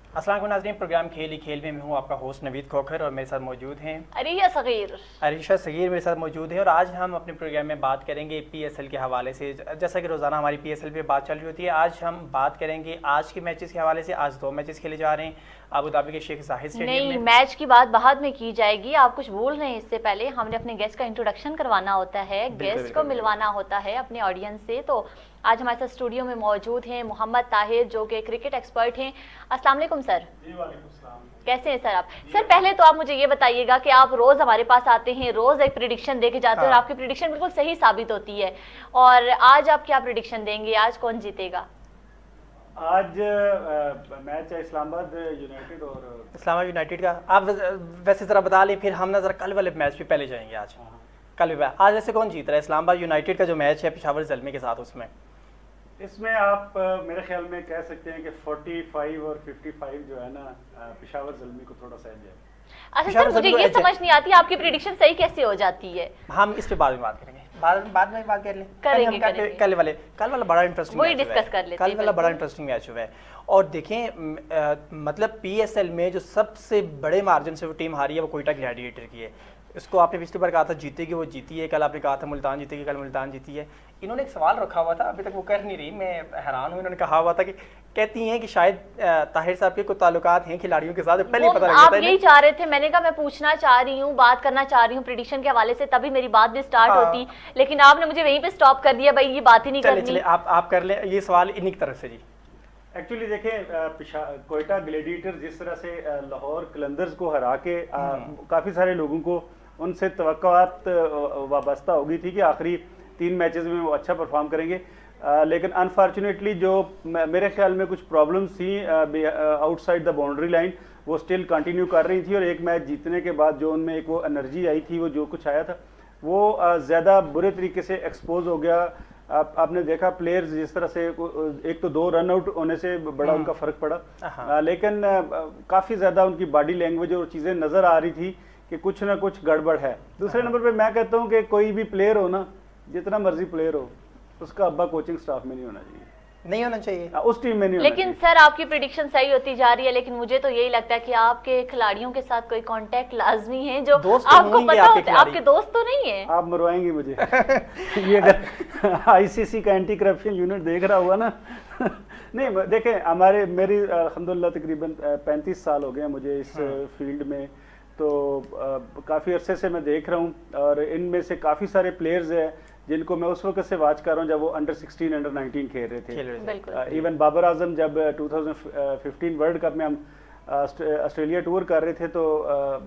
अस्सलाम वालेकुम नाज़रीन, प्रोग्राम खेल ही खेल में मैं हूँ आपका होस्ट नवीद खोखर और मेरे साथ मौजूद हैं अरीशा सगीर मेरे साथ मौजूद हैं। और आज हम अपने प्रोग्राम में बात करेंगे पीएसएल के हवाले से। जैसा कि रोज़ाना हमारी पीएसएल पे बात चल रही होती है, आज हम बात करेंगे आज के मैचेस के हवाले से। आज 2 मैचेस खेले जा रहे हैं अबू धाबी के शेख जाहिद स्टेडियम नहीं, में। मैच की बात बाद में की जाएगी। आप कुछ बोल रहे हैं, इससे पहले हमने अपने गेस्ट का इंट्रोडक्शन करवाना होता है, गेस्ट को मिलवाना होता है अपने ऑडियंस से। तो आज हमारे साथ स्टूडियो में मौजूद हैं मोहम्मद ताहिर, जो कि क्रिकेट एक्सपर्ट हैं। अस्सलाम वालेकुम सर। जी वालेकुम सलाम। कैसे हैं सर आप? सर पहले तो आप मुझे ये बताइएगा कि आप रोज हमारे पास आते हैं, रोज एक प्रिडिक्शन दे के जाते हैं और आपकी प्रिडिक्शन बिल्कुल सही साबित होती है। और आज आप क्या प्रिडिक्शन देंगे, आज कौन जीतेगा? आज मैच है इस्लामाबाद यूनाइटेड का। आप वैसे ज़रा बता लें, फिर हम ना ज़रा कल वाले मैच पे पहले जाएंगे। कल भी आज वैसे कौन जीत रहा है? इस्लामाबाद यूनाइटेड का जो मैच है पेशावर ज़ल्मी के साथ, इसमें आप मेरे ख्याल में कह सकते हैं कि 45 और 55 जो है ना, पेशावर ज़ल्मी को थोड़ा सा है। अच्छा सर, मुझे ये समझ नहीं आती आपकी प्रिडिक्शन सही कैसे हो जाती है। हम इस पे बाद में बात करेंगे, बाद में बात कर लें। करेंगे। कल वाला बड़ा इंटरेस्टिंग वही डिस्कस कर लेते हैं। कल वाला बड़ा इंटरेस्टिंग मैच हुआ है। और देखें मतलब पीएसएल में जो सबसे बड़े मार्जिन से वो टीम हारी है वो कोयटा ग्लैडिएटर की है। इसको आपने पिछली बार कहा था जीतेगी, वो जीती है। कल आपने कहा था मुल्तान जीतेगी, कल मुल्तान जीती है। इन्होंने एक सवाल रखा हुआ था, अभी तक वो कर नहीं रही, मैं हैरान हूँ। इन्होंने कहा हुआ था कि कहती हैं कि शायद ताहिर साहब के कुछ ताल्लुकात हैं खिलाड़ियों के साथ, पहले पता लग आप यही चाह रहे थे। मैंने कहा मैं पूछना चाह रही हूँ, बात करना चाह रही हूँ प्रिडिक्शन के हवाले से, तभी मेरी बात भी स्टार्ट होती, लेकिन आपने मुझे वहीं पे स्टॉप कर दिया। भाई ये बात ही नहीं करनी। चलिए आप कर लें ये सवाल इन्हीं की तरफ से। जी एक्चुअली देखें, कोयटा ग्लैडिएटर जिस तरह से लाहौर कलंदर्स को हरा के काफ़ी सारे लोगों को उनसे तवक्कुआत वाबस्ता हो गई थी कि आखिरी 3 मैचेस में वो अच्छा परफॉर्म करेंगे। लेकिन अनफॉर्चुनेटली जो मेरे ख्याल में कुछ प्रॉब्लम्स थी आउटसाइड द बाउंड्री लाइन, वो स्टिल कंटिन्यू कर रही थी। और एक मैच जीतने के बाद जो उनमें एक वो एनर्जी आई थी, वो जो कुछ आया था वो ज़्यादा बुरे तरीके से एक्सपोज हो गया। आपने देखा प्लेयर्स जिस तरह से, एक तो 2 रन आउट होने से बड़ा उनका फ़र्क पड़ा, लेकिन काफ़ी ज़्यादा उनकी बॉडी लैंग्वेज और चीज़ें नज़र आ रही थी कि कुछ ना कुछ गड़बड़ है। दूसरे नंबर पे मैं कहता हूँ कि कोई भी प्लेयर हो ना, जितना मर्जी प्लेयर हो, उसका अब्बा कोचिंग स्टाफ में नहीं होना चाहिए, नहीं होना चाहिए, उस टीम में नहीं लेकिन होना चाहिए। सर आपकी प्रिडिक्शन सही होती जा रही है, लेकिन मुझे तो यही लगता है कि आपके खिलाड़ियों के साथ कोई कांटेक्ट लाजमी है जो आपको पता होता है। आपके दोस्त तो नहीं है? आप मरवाएंगे मुझे ये अगर आईसीसी का एंटी करप्शन यूनिट देख रहा हुआ ना नहीं देखें, मेरी अल्हम्दुलिल्लाह तकरीबन 35 साल हो गए मुझे इस फील्ड में, तो काफ़ी अरसे से मैं देख रहा हूँ। और इनमें से काफ़ी सारे प्लेयर्स हैं जिनको मैं उस वक्त से वाच कर रहा हूँ जब वो अंडर 16 अंडर 19 खेल रहे थे। इवन बाबर आजम जब 2015 वर्ल्ड कप में हम ऑस्ट्रेलिया टूर कर रहे थे, तो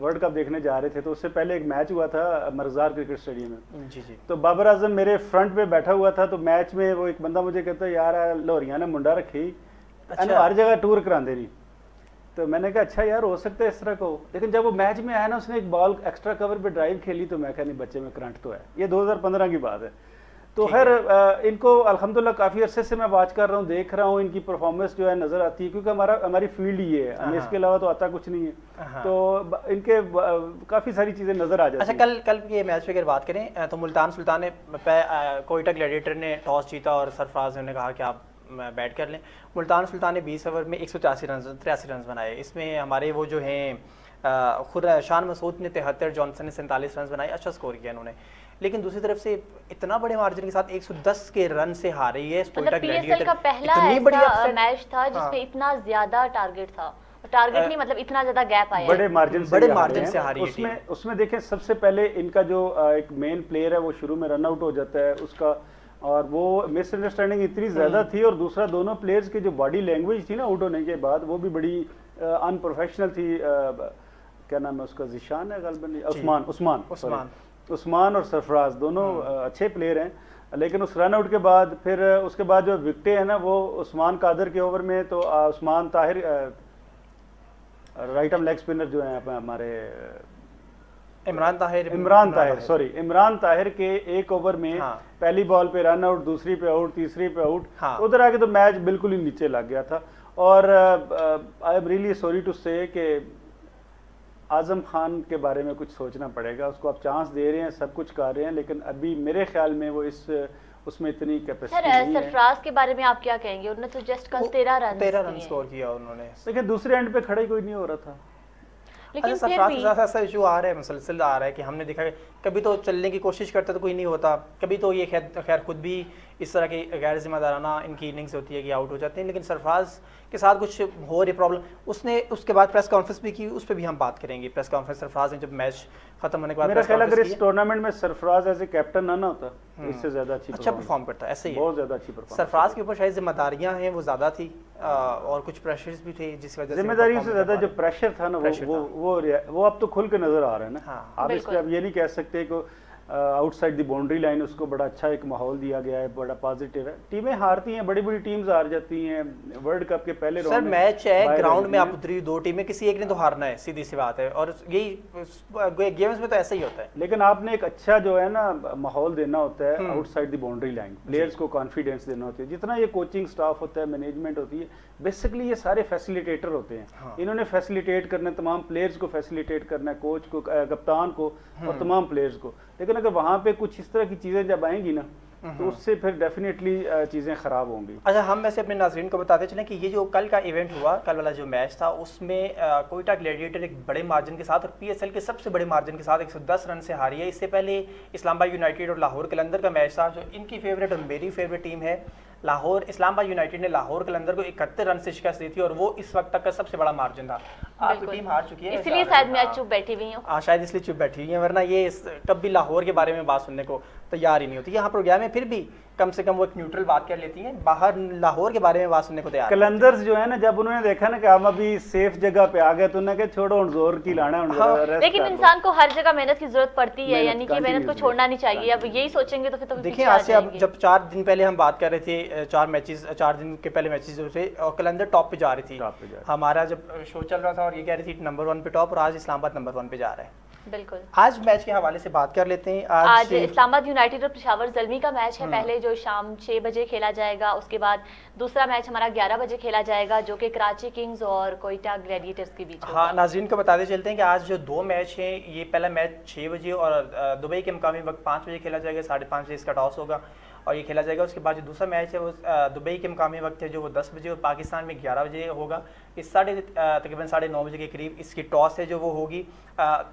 वर्ल्ड कप देखने जा रहे थे, तो उससे पहले एक मैच हुआ था मरजार क्रिकेट स्टेडियम में। जी। तो बाबर आजम मेरे फ्रंट पे बैठा हुआ था, तो मैच में वो एक बंदा मुझे कहता है यार लोहरिया ने मुंडा रखी, हर जगह टूर कराते रही। तो मैंने कहा अच्छा यार हो सकता है इस तरह को। लेकिन जब वो मैच में आया ना, उसने एक बॉल एक्स्ट्रा कवर पे ड्राइव खेली, तो मैं कहा नहीं बच्चे में करंट तो है। ये 2015 की बात है। तो खैर इनको अल्हम्दुलिल्लाह काफ़ी अरसे से मैं वाच कर रहा हूँ, देख रहा हूँ, इनकी परफॉर्मेंस जो है नज़र आती है, क्योंकि हमारी फील्ड ये है, हमें इसके अलावा तो आता कुछ नहीं है। तो इनके काफ़ी सारी चीज़ें नज़र आ जाती हैं। अच्छा, कल के मैच पे अगर बात करें तो मुल्तान सुल्तान ने कोयटा ग्लैडिएटर ने टॉस जीता और सरफराज ने कहा कि आप बैट कर लें। मुल्तान सुल्तान ने 20 ओवर में 183 रन बनाए। इसमें हमारे वो जो हैं खुद शान मसूद ने 73, जॉनसन ने 47 रन बनाए, अच्छा स्कोर किया उन्होंने। लेकिन दूसरी तरफ से इतना बड़े मार्जिन के साथ 110 के रन से हारी है कोयटा ग्लैडिएटर। का पहला ऐसा मैच था जिसमें इतना ज्यादा टारगेट था, टारगेट नहीं मतलब इतना ज्यादा गैप आया, बड़े मार्जिन से हारी है। उसमें देखें सबसे पहले इनका जो एक मेन प्लेयर है वो शुरू में रन आउट हो जाता है उसका, और वो मिसअंडरस्टैंडिंग इतनी ज़्यादा थी। और दूसरा दोनों प्लेयर्स की जो बॉडी लैंग्वेज थी ना आउट होने के बाद, वो भी बड़ी अनप्रोफेशनल थी। क्या नाम है उसका, जिशान है गलबन, उस्मान और सरफराज दोनों अच्छे प्लेयर हैं। लेकिन उस रन आउट के बाद फिर उसके बाद जो विकेटें हैं ना, वो उस्मान कादर के ओवर में, तो Usman Tahir right arm leg spinner जो हैं हमारे इमरान ताहिर के एक ओवर में पहली बॉल पे रन आउट, दूसरी पे आउट, तीसरी पे आउट, उधर आके तो मैच बिल्कुल ही नीचे लग गया था। और I am really sorry to say कि आजम खान के बारे में कुछ सोचना पड़ेगा। उसको आप चांस दे रहे हैं, सब कुछ कर रहे हैं, लेकिन अभी मेरे ख्याल में वो इस उसमें इतनी कैपेसिटी सर नहीं है। सरफराज के बारे में आप क्या कहेंगे? उन्होंने तो जस्ट कल 13 रन स्कोर किया उन्होंने। लेकिन दूसरे एंड पे खड़ा ही कोई नहीं हो रहा था। लेकिन अच्छा, फिर सरफराज भी के साथ ऐसा इशू आ रहा है, मुसलसल आ रहा है कि हमने देखा है कभी तो चलने की कोशिश करता तो कोई नहीं होता, कभी तो ये खैर खुद भी इस तरह की गैर जिम्मेदाराना इनकी इनिंग्स होती है कि आउट हो जाते हैं। लेकिन सरफराज के साथ कुछ हो रही प्रॉब्लम, उसने उसके बाद प्रेस कॉन्फ्रेंस भी की, उस पर भी हम बात करेंगे। प्रेस कॉन्फ्रेंस सरफराज ने जब मैच खत्म होने के बाद मेरा ख्याल अगर इस टूर्नामेंट में सरफराज एज ए कैप्टन ना होता तो इससे ज्यादा अच्छा परफॉर्म करता है, ऐसे ही बहुत ज्यादा अच्छी परफॉर्म। सरफराज के ऊपर शायद जिम्मेदारियां हैं वो ज्यादा थी और कुछ प्रेशर्स भी थे जिस वजह से जिम्मेदारियों से ज्यादा जो प्रेशर था ना वो अब तो खुल के नजर आ रहा है ना। हाँ, आप इस पे अब ये नहीं कह सकते कि आउटसाइड द बाउंड्री लाइन उसको बड़ा अच्छा एक माहौल दिया गया है, बड़ा पॉजिटिव है। टीमें हारती हैं, बड़ी बड़ी टीम्स हार जाती हैं। वर्ल्ड कप के पहले सर मैच है, ग्राउंड में आप उतरी दो टीमें, किसी एक ने तो हारना है, सीधी सी बात है, और यही गेम्स में तो ऐसा ही होता है। लेकिन आपने एक अच्छा जो है ना माहौल देना होता है outside the boundary line, players को कॉन्फिडेंस देना होता है। जितना ये कोचिंग स्टाफ होता है, मैनेजमेंट होती है, बेसिकली ये सारे फैसिलिटेटर होते हैं। हाँ। इन्होंने फैसिलिटेट करना है, तमाम प्लेयर्स को फैसिलिटेट करना है, कोच को, कप्तान को और तमाम प्लेयर्स को। लेकिन अगर वहाँ पे कुछ इस तरह की चीज़ें जब आएंगी ना तो उससे फिर डेफिनेटली चीज़ें ख़राब होंगी। अच्छा, हम वैसे अपने नाज़रीन को बताते चलें कि ये जो कल का इवेंट हुआ, कल वाला जो मैच था, उसमें कोयटा ग्लैडिएटर एक बड़े मार्जिन के साथ और पीएसएल के सबसे बड़े मार्जिन के साथ 110 रन से हारी है। इससे पहले इस्लामाबाद यूनाइटेड और लाहौर कलंदर का मैच था, जो इनकी फेवरेट और मेरी फेवरेट टीम है। लाहौर इस्लामाबाद यूनाइटेड ने लाहौर कलंदर को 71 रन से शिकस्त दी थी और वो इस वक्त तक का सबसे बड़ा मार्जिन था। आपकी टीम हार चुकी है, इसलिए शायद मैं चुप बैठी हुई हूँ। शायद इसलिए चुप बैठी हुई है, वरना ये कभी लाहौर के बारे में बात सुनने को तैयार ही नहीं होती। यहाँ प्रोग्राम में फिर भी कम से कम वो एक न्यूट्रल बात कर लेती हैं, बाहर लाहौर के बारे में बात सुनने को तैयार। कलंदर्स जो है ना, जब उन्होंने देखा ना कि हम अभी सेफ जगह पे आ गए तो उन्होंने कहा छोड़ो जोर की लाना है। हाँ, लेकिन इंसान को हर जगह मेहनत की जरूरत पड़ती है, यानी कि मेहनत को छोड़ना नहीं चाहिए। अब यही सोचेंगे तो फिर तो देखिए आज से अब जब 4 दिन पहले हम बात कर रहे थे, 4 दिन के पहले मैचेस जो थे और कलंदर टॉप पे जा रही थी, हमारा जब शो चल रहा था और ये कह रही थी नंबर 1 पे टॉप, और आज इस्लामाबाद नंबर 1 पे जा रहा है। बिल्कुल। आज मैच के हवाले से बात कर लेते हैं। आज इस्लामाबाद यूनाइटेड और पेशावर ज़ल्मी का मैच है, पहले जो शाम 6 बजे खेला जाएगा, उसके बाद दूसरा मैच हमारा 11 बजे खेला जाएगा, जो कि कराची किंग्स और कोयटा ग्लैडिएटर्स के बीच। हाँ, नाज़रीन को बताते चलते हैं कि आज जो 2 मैच हैं, ये पहला मैच 6 बजे और दुबई के मकामी वक्त 5 बजे खेला जाएगा, 5:30 बजे इसका टॉस होगा और ये खेला जाएगा। उसके बाद जो दूसरा मैच है वो दुबई के मकामी वक्त है जो वो 10 बजे और पाकिस्तान में 11 बजे होगा। इस तकरीबन 9:30 बजे के करीब इसकी टॉस है जो वो होगी।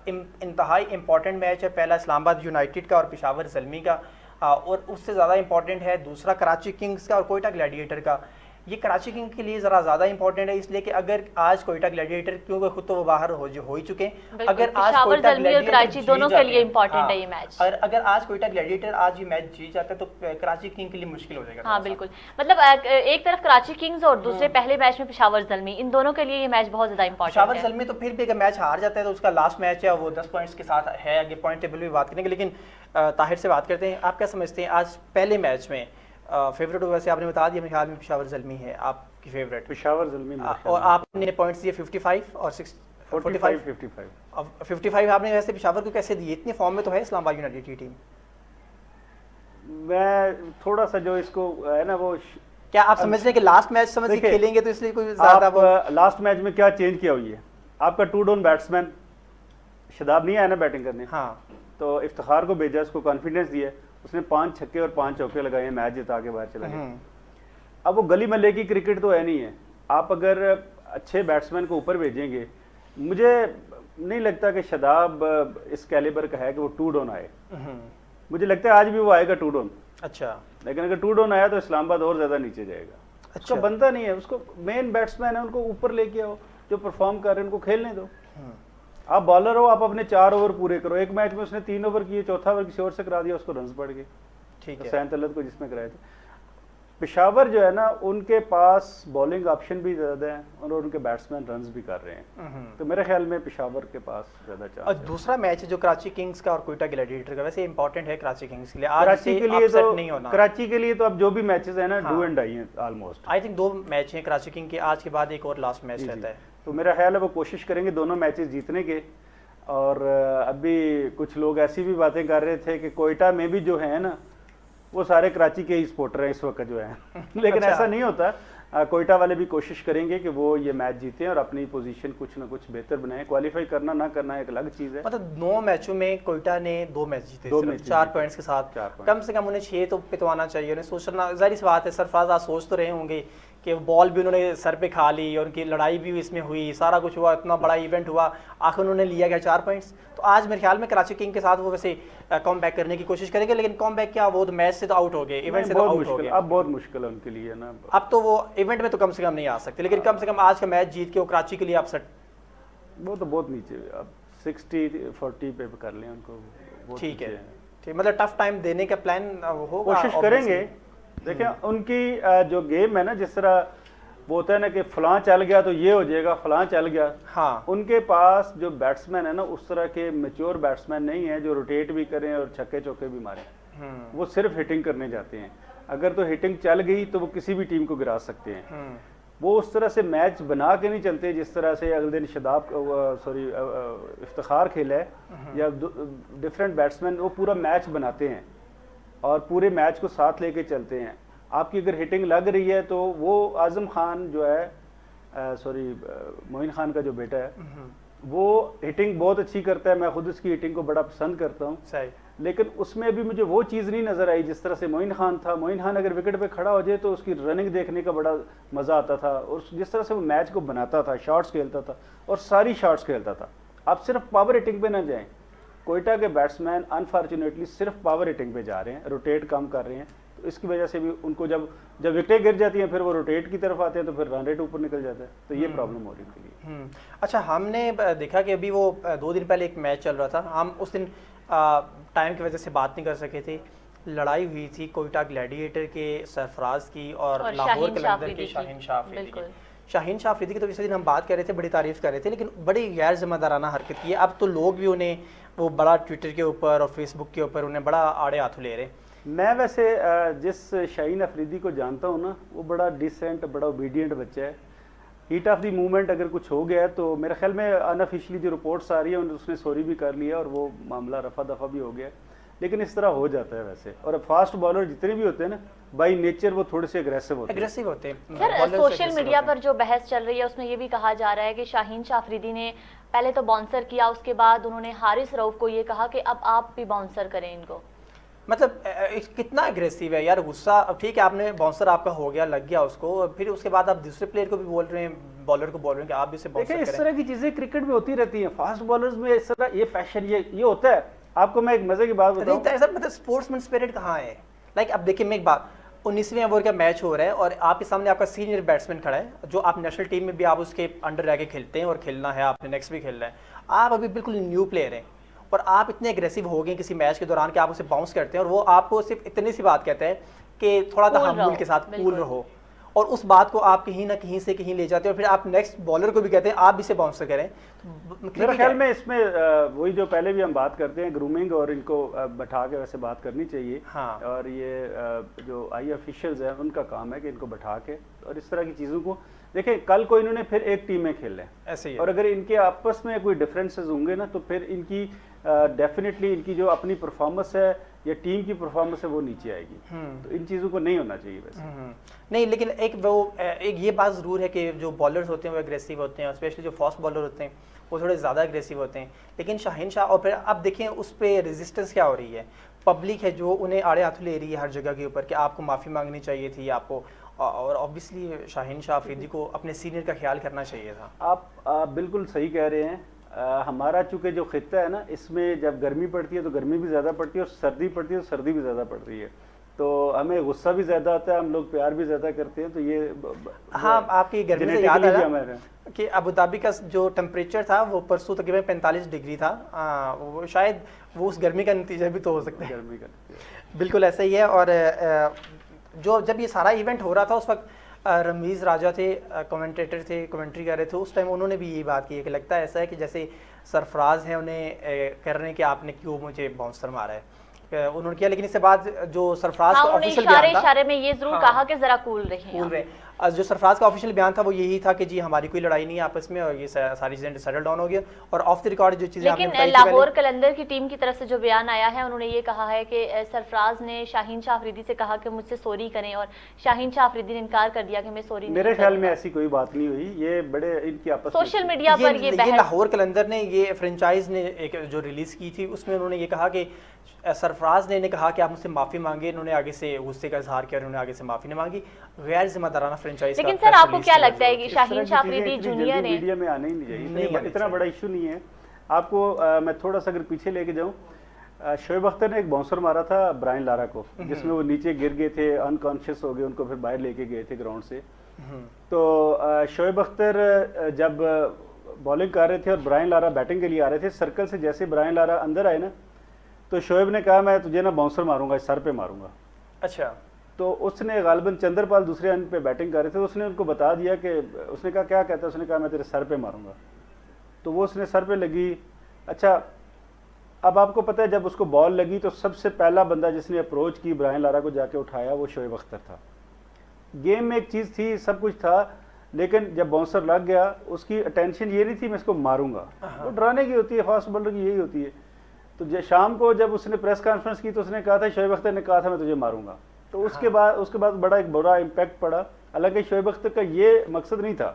इंतहाई इंपॉर्टेंट मैच है, पहला इस्लामाबाद यूनाइटेड का और पेशावर ज़ल्मी का, और उससे ज़्यादा इंपॉर्टेंट है दूसरा कराची किंग्स का और कोयटा ग्लैडिएटर का। ये कराची किंग के लिए ज़रा ज़्यादा इंपॉर्टेंट है, इसलिए कि अगर आज कोयटा ग्लैडिएटर, क्योंकि खुद तो वो बाहर हो ही चुके हैं, अगर आज कोयटा ग्लैडिएटर कराची दोनों के लिए इंपॉर्टेंट है ये मैच। अगर आज कोयटा ग्लैडिएटर आज ये मैच जीत जाता है तो कराची किंग के लिए मुश्किल हो जाएगा। हाँ बिल्कुल, मतलब एक तरफ कराची किंग्स और दूसरे पहले मैच में पेशावर ज़ल्मी, इन दोनों के लिए ये मैच बहुत ज्यादा इंपॉर्टेंट है। पेशावर ज़ल्मी तो फिर भी अगर मैच हार जाता है तो उसका लास्ट मैच है वो 10 पॉइंट्स के साथ है, आगे पॉइंट टेबल भी बात करेंगे। लेकिन ताहिर से बात करते हैं, आप क्या समझते हैं आज पहले मैच में फेवरेट? वैसे आपने बता दिया, मेरे ख्याल में पेशावर ज़ल्मी है आपकी फेवरेट। पेशावर ज़ल्मी और आपने पॉइंट्स दिए 55 और 55 आपने वैसे पेशावर को कैसे दिए? इतनी फॉर्म में तो है इस्लामाबाद यूनाइटेड की टीम। मैं थोड़ा सा जो इसको है ना वो, क्या आप समझ रहे हैं कि लास्ट मैच समझ के खेलेंगे तो इसलिए कोई ज्यादा वो लास्ट मैच में क्या चेंज किया हुई है? आपका 2 डाउन बैट्समैन शादाब नहीं आया ना बैटिंग करने, हाँ, तो इफ्तिखार को भेजा, उसको कॉन्फिडेंस दिया, उसने 5 छक्के और 5 चौके लगाए, मैच जिता के बाहर चला गया। अब वो गली मल्ले की क्रिकेट तो है नहीं है। आप अगर अच्छे बैट्समैन को ऊपर भेजेंगे, मुझे नहीं लगता कि शादाब इस कैलिबर का है कि वो 2 डाउन आए। मुझे लगता है आज भी वो आएगा 2 डाउन। अच्छा, लेकिन अगर 2 डाउन आया तो इस्लामाबाद और ज्यादा नीचे जाएगा। अच्छा, उसका बनता नहीं है, उसको मेन बैट्समैन है, उनको ऊपर लेके आओ, जो परफॉर्म कर रहे हैं उनको खेलने दो। आप बॉलर हो, आप अपने 4 ओवर पूरे करो। एक मैच में उसने 3 ओवर किए, चौथा ओवर किसी और से करा दिया, उसको रन्स बढ़ गए। ठीक है, सैन तलत को जिसमें कराए थे। पेशावर जो है ना, उनके पास बॉलिंग ऑप्शन भी ज्यादा है और उनके बैट्समैन रन्स भी कर रहे हैं, तो मेरे ख्याल में पेशावर के पास ज्यादा चांस और है। दूसरा मैच है जो कराची किंग्स का और कोयटा ग्लैडिएटर का, वैसे इंपॉर्टेंट है कराची किंग्स के लिए। आज कराची के लिए तो नहीं होना, कराची के लिए तो अब जो भी मैचेस है ना, डू एंड डाई हैं ऑलमोस्ट। आई थिंक 2 मैच हैं कराची किंग के, आज के बाद एक और लास्ट मैच रहता है। तो मेरा ख्याल है वो कोशिश करेंगे दोनों मैचेस जीतने के। और अभी कुछ लोग ऐसी भी बातें कर रहे थे कि कोयटा में भी जो है ना वो सारे कराची के ही सपोर्टर हैं इस वक्त जो है लेकिन अच्छा। ऐसा नहीं होता। कोयटा वाले भी कोशिश करेंगे कि वो ये मैच जीतें और अपनी पोजीशन कुछ ना कुछ बेहतर बनाएं। क्वालिफाई करना ना करना एक अलग चीज़ है। मतलब 9 मैचों में कोयटा ने 2 मैच जीते, 4 पॉइंट्स के साथ। कम से कम उन्हें 6 तो पिटवाना चाहिए। उन्हें सोचना, जाहिर सी बात है, सरफराज आज सोच तो रहे होंगे कि बॉल भी उन्होंने सर पे खा ली और उनकी लड़ाई भी इसमें हुई, सारा कुछ हुआ, इतना बड़ा इवेंट हुआ, आखिर उन्होंने लिया गया 4 पॉइंट्स। तो आज मेरे ख्याल में कराची किंग के साथ वो वैसे कम बैक करने की कोशिश करेंगे, लेकिन कम बैक क्या, वो तो मैच से तो आउट हो गए, इवेंट से तो आउट हो गए। अब बहुत मुश्किल है उनके लिए ना, अब तो वो इवेंट में तो कम से कम नहीं आ सकते, लेकिन कम से कम आज का मैच जीत के वो कराची के लिए अपसेट, वो तो बहुत नीचे, अब 60-40 पे कर लें उनको। ठीक है, ठीक, मतलब टफ टाइम देने का प्लान होगा, कोशिश करेंगे। देखिए उनकी जो गेम है ना, जिस तरह वो होता है ना कि फलां चल गया तो ये हो जाएगा, फलां चल गया, हाँ, उनके पास जो बैट्समैन है ना उस तरह के मैच्योर बैट्समैन नहीं है जो रोटेट भी करें और छक्के चौके भी मारें। वो सिर्फ हिटिंग करने जाते हैं। अगर तो हिटिंग चल गई तो वो किसी भी टीम को गिरा सकते हैं। वो उस तरह से मैच बना के नहीं चलते जिस तरह से अगले दिन इफ्तिखार खेला है या डिफरेंट बैट्समैन, वो पूरा मैच बनाते हैं और पूरे मैच को साथ लेके चलते हैं। आपकी अगर हिटिंग लग रही है तो वो आजम खान जो है, मोइन खान का जो बेटा है, वो हिटिंग बहुत अच्छी करता है। मैं खुद उसकी हिटिंग को बड़ा पसंद करता हूँ, लेकिन उसमें अभी मुझे वो चीज़ नहीं नज़र आई जिस तरह से मोइन खान था। मोइन खान अगर विकेट पे खड़ा हो जाए तो उसकी रनिंग देखने का बड़ा मज़ा आता था, और जिस तरह से वो मैच को बनाता था, शॉट्स खेलता था और सारी शॉट्स खेलता था। आप सिर्फ पावर हिटिंग पे ना जाएं। कोयटा के बैट्समैन अनफॉर्चुनेटली सिर्फ पावर हिटिंग पे जा रहे हैं, रोटेट कम कर रहे हैं, तो इसकी वजह से भी उनको जब विकेटें गिर जाती हैं फिर वो रोटेट की तरफ आते हैं तो फिर रन रेट ऊपर निकल जाता है, तो ये प्रॉब्लम हो रही है उनके लिए। अच्छा, हमने देखा कि अभी वो 2 दिन पहले एक मैच चल रहा था, हम उस दिन टाइम की वजह से बात नहीं कर सके थे। लड़ाई हुई थी कोयटा ग्लैडिएटर के सरफराज की और लाहौर कलंदर के शाहीन शाह अफरीदी की। शाहीन शाह अफरीदी की तो इस दिन हम बात कर रहे थे, बड़ी तारीफ कर रहे थे, लेकिन बड़ी गैर जिम्मेदाराना हरकत की है। अब तो लोग भी उन्हें वो बड़ा ट्विटर के ऊपर और फेसबुक के ऊपर उन्हें बड़ा आड़े हाथों ले रहे। मैं वैसे जिस शाहीन अफरीदी को जानता हूँ ना, वो बड़ा डिसेंट, बड़ा ओबीडियंट बच्चा है। हीट ऑफ द मूवमेंट अगर कुछ हो गया है तो मेरे ख्याल में अनऑफिशियली जो रिपोर्ट्स आ रही है उसने सॉरी भी कर लिया और वो मामला रफा दफा भी हो गया, लेकिन इस तरह हो जाता है वैसे। और फास्ट बॉलर जितने भी होते हैं ना, बाई नेचर वो थोड़े से एग्रेसिव होते हैं। सर, सोशल मीडिया पर जो बहस चल रही है उसमें ये भी कहा जा रहा है कि शाहीन शाह अफरीदी ने पहले तो बाउंसर किया, उसके बाद उन्होंने हारिस रऊफ को ये कहा कि अब आप भी बाउंसर करें इनको। मतलब कितना एग्रेसिव है यार, गुस्सा। अब ठीक है, आपने बाउंसर आपका हो गया, लग गया उसको, फिर उसके बाद आप दूसरे प्लेयर को भी बोल रहे हैं, बॉलर को बोल रहे हैं कि आप भी इसे बाउंसर करें। इस तरह की चीजें क्रिकेट में होती रहती हैं। फास्ट बॉलर्स में इस तरह ये पैशन ये होता है। आपको मैं एक मजे की बात बताऊं, मतलब स्पोर्ट्समैन स्पिरिट कहाँ है? लाइक अब देखिए, मैं एक बात, 19वें ओवर का मैच हो रहा है और आपके सामने आपका सीनियर बैट्समैन खड़ा है, जो आप नेशनल टीम में भी आप उसके अंडर रह के खेलते हैं और खेलना है, आपने नेक्स्ट भी खेलना है। आप अभी बिल्कुल न्यू प्लेयर हैं और आप इतने एग्रेसिव हो गए किसी मैच के दौरान कि आप उसे बाउंस करते हैं और वो आपको सिर्फ इतनी सी बात कहता है कि थोड़ा तहम्मुल के साथ कूल रहो, और उस बात को आप कहीं ना कहीं से कहीं ले जाते हैं और फिर आप नेक्स्ट बॉलर को भी कहते हैं आप भी इसे बाउंसर करें। मेरे ख्याल में इसमें वही जो पहले भी हम बात करते हैं, ग्रूमिंग, और इनको बैठा के वैसे बात करनी चाहिए। हाँ। और ये जो आई ऑफिशियल्स हैं उनका काम है कि इनको बैठा के और इस तरह की चीज़ों को देखें। कल को इन्होंने फिर एक टीम में खेलना है ऐसे ही, और अगर इनके आपस में कोई डिफरेंसेस होंगे ना तो फिर इनकी डेफिनेटली इनकी जो अपनी परफॉर्मेंस है या टीम की परफॉर्मेंस है वो नीचे आएगी। तो इन चीज़ों को नहीं होना चाहिए वैसे। नहीं, लेकिन एक ये बात ज़रूर है कि जो बॉलर्स होते हैं वो एग्रेसिव होते हैं, स्पेशली जो फास्ट बॉलर होते हैं वो थोड़े ज़्यादा एग्रेसिव होते हैं। लेकिन शाहीन शाह, और फिर अब देखें उस पर रेजिस्टेंस क्या हो रही है, पब्लिक है जो उन्हें आड़े हाथों ले रही है हर जगह के ऊपर कि आपको माफ़ी मांगनी चाहिए थी आपको, और ऑब्वियसली शाहीन शाह अफरीदी को अपने सीनियर का ख्याल करना चाहिए था। आप बिल्कुल सही कह रहे हैं। हमारा चूँकि जो खित्ता है ना, इसमें जब गर्मी पड़ती है तो गर्मी भी ज़्यादा पड़ती है और सर्दी पड़ती है तो सर्दी भी ज़्यादा पड़ रही है, तो हमें गुस्सा भी ज़्यादा आता है, हम लोग प्यार भी ज़्यादा करते हैं। तो ये हाँ, आपकी गर्मी से याद आया कि अबू धाबी का जो टेम्परेचर था वो परसों तकरीबन 45 डिग्री था। वो शायद वो उस गर्मी का नतीजा भी तो हो सकता है। गर्मी का बिल्कुल ऐसा ही है। और जब ये सारा इवेंट हो रहा था उस वक्त रमीज़ राजा थे, कमेंटेटर थे, कमेंट्री कर रहे थे, उस टाइम उन्होंने भी यही बात की है कि लगता है ऐसा है कि जैसे सरफराज हैं उन्हें कर रहे हैं कि आपने क्यों मुझे बाउंसर मारा है, उन्होंने किया। लेकिन इसके बाद जो सरफराज का ऑफिशियल बयान था, इशारे में ये जरूर कहा कि जरा कूल रहे। जो सरफराज का ऑफिशियल बयान था वो यही था कि जी हमारी कोई लड़ाई नहीं है आपस में और ये सारी चीज़ें सेटल डाउन हो गया। और ऑफ द रिकॉर्ड जो चीज़ें आपने लेकिन लाहौर कलंदर की टीम की तरफ से जो बयान आया है उन्होंने ये कहा है कि सरफराज ने शाहीन शाह अफरीदी से कहा कि मुझसे सॉरी करें और शाहीन शाह अफरीदी ने इनकार कर दिया कि मैं सॉरी नहीं मेरे ख्याल में ऐसी कोई बात नहीं हुई, ये बड़े इनकी आपस में सोशल मीडिया पर ये बहस। लाहौर कलंदर ने ये फ्रेंचाइज ने एक जो रिलीज़ की थी उसमें उन्होंने ये कहा कि सरफराज ने इन्हें कहा कि आप मुझसे माफ़ी मांगे, इन्होंने आगे से गुस्से का इजहार किया, उन्होंने आगे से माफ़ी नहीं मांगी, गैर जिम्मेदाराना फ्रेंचाइज। लेकिन सर आपको क्या लगता है कि शाहीन शाह अफरीदी जूनियर है, मीडिया में आने ही नहीं चाहिए, इतना बड़ा इशू नहीं है। आपको मैं थोड़ा सा अगर पीछे लेके जाऊँ, शोएब अख्तर ने एक बाउंसर मारा था ब्रायन लारा को, जिसमें वो नीचे गिर गए थे, अनकॉन्शियस हो गए, उनको फिर बाहर लेके गए थे ग्राउंड से। तो शोएब अख्तर जब बॉलिंग कर रहे थे और ब्रायन लारा बैटिंग के लिए आ रहे थे, सर्कल से जैसे ब्रायन लारा अंदर आए ना, तो शोएब ने कहा मैं तुझे ना बाउंसर मारूंगा, इस सर पे मारूंगा। अच्छा। तो उसने गालिबन चंद्रपाल दूसरे एंड पे बैटिंग कर रहे थे, उसने उनको बता दिया कि, उसने कहा क्या कहता है, उसने कहा मैं तेरे सर पे मारूंगा। तो वो उसने सर पे लगी। अच्छा, अब आपको पता है जब उसको बॉल लगी तो सबसे पहला बंदा जिसने अप्रोच की ब्रायन लारा को जाके उठाया वो शोएब अख्तर था। गेम में एक चीज़ थी, सब कुछ था, लेकिन जब बाउंसर लग गया उसकी अटेंशन ये नहीं थी मैं इसको मारूंगा, वो डराने की होती है, फास्ट बॉलर की यही होती है। तो शाम को जब उसने प्रेस कॉन्फ्रेंस की तो उसने कहा था, शोएब अख्तर ने कहा था मैं तुझे मारूंगा। तो उसके बाद बड़ा एक बुरा इम्पैक्ट पड़ा। हालांकि शोएब अख्तर का ये मकसद नहीं था।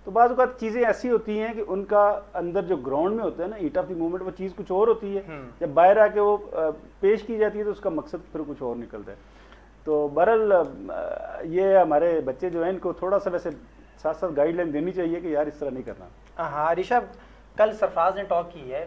तो बाज़ औक़ात चीज़ें ऐसी होती हैं कि उनका अंदर जो ग्राउंड में होता है ना, हीट ऑफ द मोमेंट, वो चीज़ कुछ और होती है, जब बाहर आके वो पेश की जाती है तो उसका मकसद फिर कुछ और निकलता है। तो बहरहाल ये हमारे बच्चे जो हैं इनको थोड़ा सा वैसे साथ साथ गाइडलाइन देनी चाहिए कि यार इस तरह नहीं करना। हाँ ऋषभ, कल सरफराज ने टॉक की है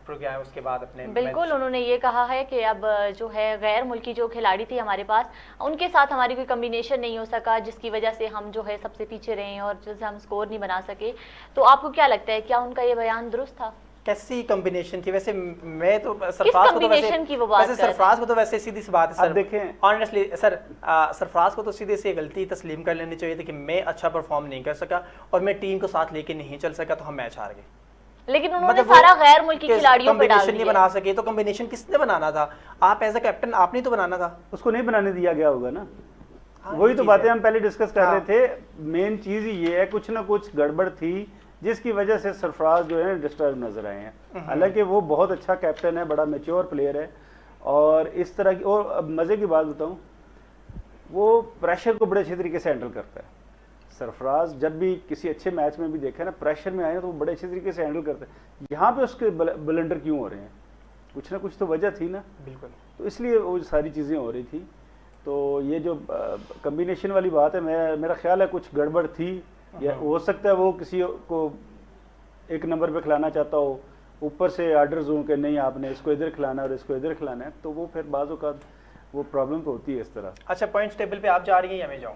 प्रोग्राम उसके बाद अपने बिल्कुल, उन्होंने ये कहा है कि अब जो है गैर मुल्की जो खिलाड़ी थी हमारे पास, उनके साथ हमारी कोई कम्बिनेशन नहीं हो सका, जिसकी वजह से हम जो है सबसे पीछे रहे और जैसे हम स्कोर नहीं बना सके। तो आपको क्या लगता है, क्या उनका ये बयान दुरुस्त था? कैसी कॉम्बिनेशन थी? वैसे मैं तो सरफराज को तो सरफराज को तो वैसे सीधी सी बात है सर, देखें ऑनेस्टली सर, सरफराज को तो सीधे से गलती तस्लीम कर लेनी चाहिए थी कि मैं अच्छा परफॉर्म नहीं कर सका और मैं टीम को साथ लेके नहीं चल सका तो हम मैच हार गए। लेकिन उन्होंने सारा गैर मुल्की खिलाड़ियों पे डाल दिया। नहीं बना सके तो कॉम्बिनेशन किसने बनाना था? आप एज अ कैप्टन आपने तो बनाना था, उसको नहीं बनाने दिया गया होगा ना। वही तो बातें हम पहले डिस्कस कर रहे थे। मेन चीज ये है, कुछ ना कुछ गड़बड़ थी जिसकी वजह से सरफराज जो है डिस्टर्ब नजर आए हैं। हालांकि वो बहुत अच्छा कैप्टन है, बड़ा मैच्योर प्लेयर है और इस तरह की, और मजे की बात बताऊं, वो प्रेशर को बड़े अच्छे तरीके से हैंडल करता है। सरफराज जब भी किसी अच्छे मैच में भी देखे ना, प्रेशर में आए तो वो बड़े अच्छे तरीके से हैंडल करते हैं। यहाँ पे उसके ब्लंडर क्यों हो रहे हैं? कुछ ना कुछ तो वजह थी ना। बिल्कुल, तो इसलिए वो सारी चीज़ें हो रही थी। तो ये जो कम्बिनेशन वाली बात है, मेरा ख्याल है कुछ गड़बड़ थी, या हो सकता है वो किसी को एक नंबर पे खिलाना चाहता हो, ऊपर से आर्डर्स हों कि नहीं आपने इसको इधर खिलाना है और इसको इधर खिलाना है, तो वो फिर बाज़ औक़ात वो प्रॉब्लम तो होती है इस तरह। अच्छा, पॉइंट्स टेबल पे आप जा रही हैं या मैं जाऊँ?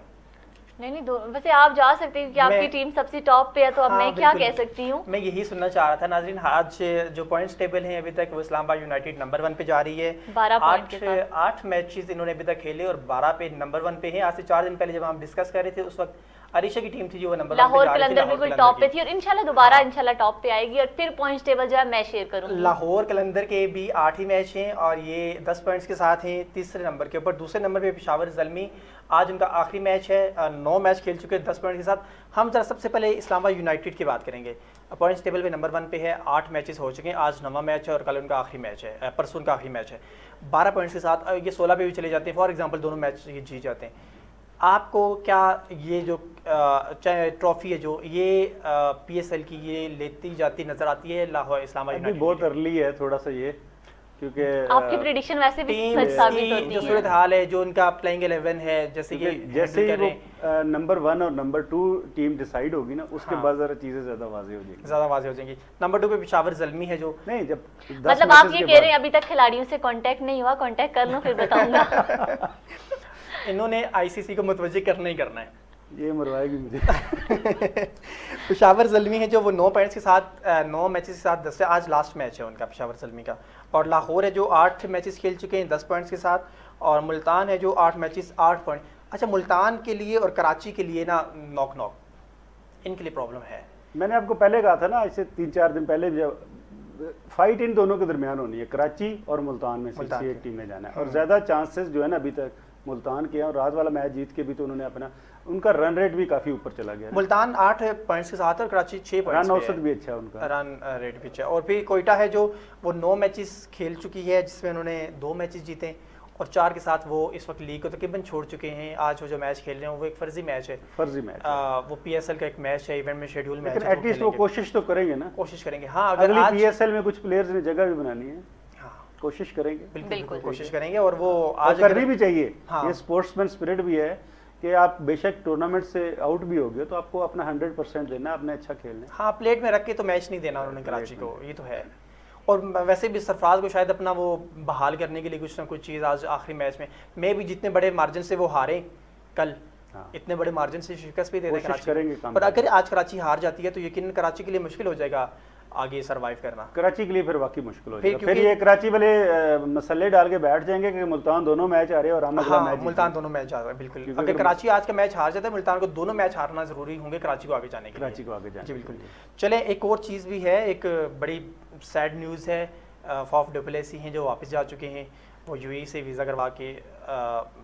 नहीं, वैसे आप जा सकते हैं क्योंकि आपकी टीम सबसे टॉप पे है, तो अब मैं क्या कह सकती हूँ। मैं यही सुनना चाह रहा था नाज़रीन। आज जो पॉइंट्स टेबल हैं अभी तक वो इस्लामाबाद यूनाइटेड नंबर 1 पे जा रही है, 8 मैचेस इन्होंने अभी तक खेले और 12 पे नंबर 1 पे है। आज से 4 दिन पहले जब हम डिस्कस कर रहे थे उस वक्त अरीशा की टीम थी जो नंबर 1 पे जा रही थी, लाहौर कलंदर बिल्कुल टॉप पे थी और इंशाल्लाह दोबारा इंशाल्लाह टॉप पे आएगी और फिर पॉइंट्स टेबल जो है मैं शेयर करूंगी। लाहौर कलंदर के भी 8 ही मैच हैं और ये 10 पॉइंट्स के साथ हैं तीसरे नंबर के ऊपर। दूसरे नंबर पे पेशावर ज़ल्मी, आज उनका आखिरी मैच है, 9 मैच खेल चुके हैं 10 पॉइंट के साथ। हम जरा सबसे पहले इस्लामाबाद यूनाइटेड की बात करेंगे। पॉइंट्स टेबल पे नंबर 1 पे है, 8 मैचेस हो चुके हैं, आज 9वां मैच है और कल उनका आखिरी मैच है, परसों उनका आखिरी मैच है। 12 पॉइंट्स के साथ ये 16 पे भी चले जाते हैं। फॉर एग्जांपल दोनों मैच ये जीत जाते हैं। आपको क्या ये जो ट्रॉफी है जो ये PSL की ये लेती जाती नजर आती है लाहौर इस्लामाबाद यूनाइटेड? बहुत अर्ली है थोड़ा सा ये, क्योंकि आपकी प्रेडिक्शन वैसे भी सच साबित होती है। जो सूरत हाल है, जो उनका प्लेइंग 11 है, जैसे ही वो नंबर 1 और नंबर 2 टीम डिसाइड होगी ना, उसके बाद जरा चीजें ज्यादा वाज़ेह हो जाएंगी। नंबर 2 पे पेशावर ज़ल्मी है जो नहीं, जब मतलब आप ये कह रहे हैं अभी तक खिलाड़ियों से कांटेक्ट नहीं हुआ? कांटेक्ट कर लो फिर बताऊंगा। इन्होंने ICC को मुतवज्जे करना ही करना है, ये मरवाएगी मुझे। पेशावर ज़ल्मी है जो वो 9 पॉइंट्स के साथ 9 मैचेस के साथ 10 से आज लास्ट मैच है उनका पेशावर ज़ल्मी का। और लाहौर है जो 8 मैचेस खेल चुके हैं 10 पॉइंट्स के साथ, और मुल्तान है जो 8 मैचेस 8 पॉइंट। अच्छा, मुल्तान के लिए और कराची के लिए ना नॉक इनके लिए प्रॉब्लम है। मैंने आपको पहले कहा था ना, इससे 3-4 दिन पहले, जब फाइट इन दोनों के दरमियान होनी है, कराची और मुल्तान में से एक टीम में जाना है और ज़्यादा चांसेस जो है ना अभी तक मुल्तान के हैं। और रात वाला मैच जीत के भी तो उन्होंने अपना उनका रन रेट भी काफी ऊपर चला गया। मुल्तान 8 पॉइंट्स के साथ और कराची 6 पॉइंट्स रन औसत भी अच्छा है उनका, रन रेट भी अच्छा है। और फिर कोयटा है जो वो 9 मैचेस खेल चुकी है, जिसमें उन्होंने 2 मैचेस जीते और 4 के साथ वो इस वक्त लीग को तकरीबन छोड़ चुके हैं। आज वो जो मैच खेल रहे हैं वो एक फर्जी मैच है, वो PSL का एक मैच है, इवेंट में शेड्यूल मैच है। एटलीस्ट वो कोशिश तो करेंगे ना, कोशिश करेंगे। हाँ, अगर अगली आज PSL में कुछ प्लेयर्स ने जगह भी बनानी है, कोशिश करेंगे, बिल्कुल कोशिश करेंगे और वो आज करनी भी चाहिए। हाँ। ये स्पोर्ट्समैन स्पिरिट भी है कि आप बेशक टूर्नामेंट से आउट भी हो गए तो आपको अपना 100% देना, आपने अच्छा खेलना। हाँ, प्लेट में रख के तो मैच नहीं देना उन्होंने कराची को, ये तो है। और वैसे भी सरफराज को शायद अपना वो बहाल करने के लिए कुछ ना कुछ चीज़ आज आखिरी मैच में भी जितने बड़े मार्जिन से वो हारे कल, इतने बड़े मार्जिन से शिकस्त भी दे दें कराची, पर अगर आज कराची हार जाती है तो यकीन कराची के लिए मुश्किल हो जाएगा आगे सरवाइव करना। कराची के लिए फिर वाकई मुश्किल हो जाएगा। फिर ये कराची वाले मसले डाल के बैठ जाएंगे कि मुल्तान दोनों मैच आ रहे हैं और हम अगला मैच मुल्तान दोनों मैच आ रहे हैं। बिल्कुल, अगर कराची आज का मैच हार जाता है मुल्तान को दोनों मैच हारना जरूरी होंगे कराची को आगे जाने के लिए। कराची को आगे जाने, जी बिल्कुल। चले, एक और चीज़ भी है, एक बड़ी सैड न्यूज़ है। फाफ डु प्लेसी हैं जो वापस जा चुके हैं, वो UAE से वीज़ा करवा के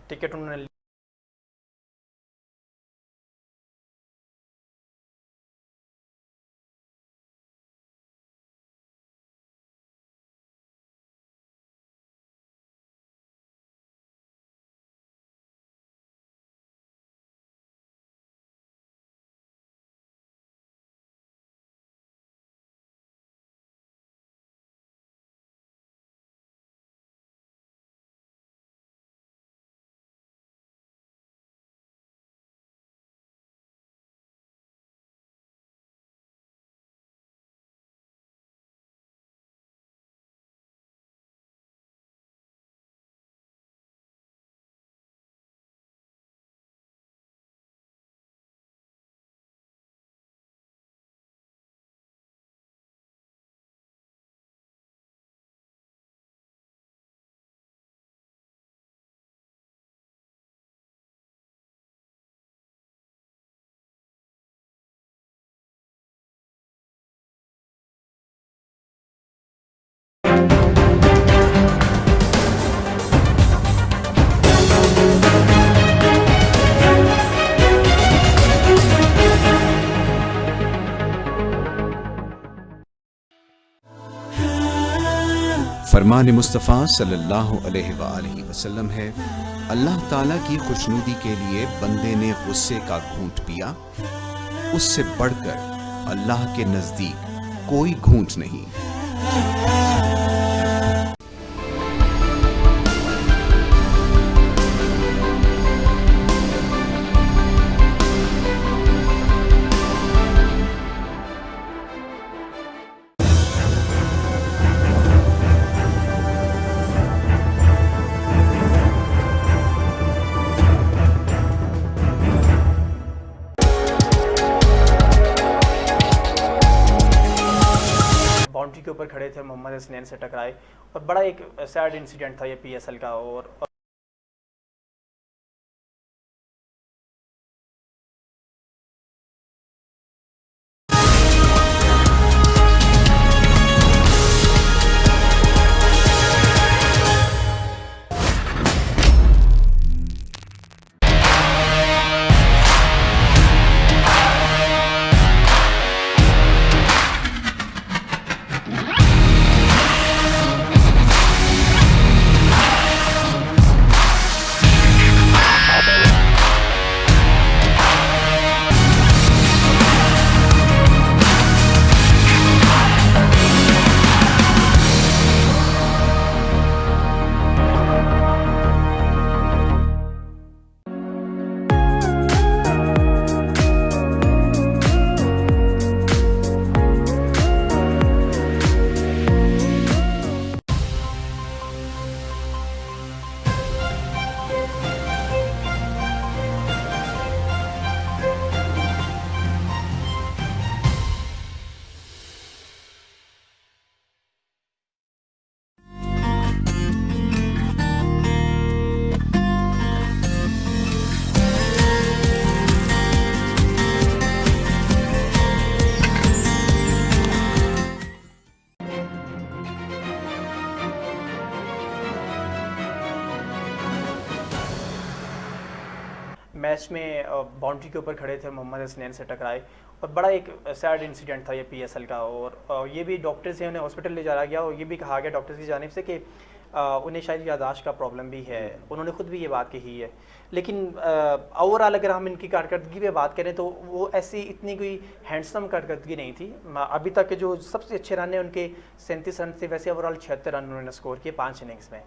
टिकट उन्होंने फरमान मुस्तफ़ा सल्लल्लाहु अलैहि वसल्लम है, अल्लाह ताला की खुशनुदी के लिए बंदे ने गुस्से का घूंट पिया, उससे बढ़कर अल्लाह के नज़दीक कोई घूंट नहीं। बाउंड्री के ऊपर खड़े थे, मोहम्मद हसनैन से टकराए और बड़ा एक सैड इंसिडेंट था ये PSL का। और मैच में बाउंड्री के ऊपर खड़े थे, मोहम्मद हसनैन से टकराए और बड़ा एक सैड इंसिडेंट था ये PSL का। और ये भी डॉक्टर से उन्हें हॉस्पिटल ले जाया गया और ये भी कहा गया डॉक्टर्स की जानिब से कि उन्हें शायद याददाश्त का प्रॉब्लम भी है, उन्होंने खुद भी ये बात कही है। लेकिन ओवरऑल अगर हम इनकी कारकर्दगी पे बात करें तो वो ऐसी इतनी कोई हैंडसम कारकर्दगी नहीं थी। अभी तक के जो सबसे अच्छे रन हैं उनके 37 रन थे, वैसे ओवरऑल 76 रन उन्होंने स्कोर किए 5 इनिंग्स में।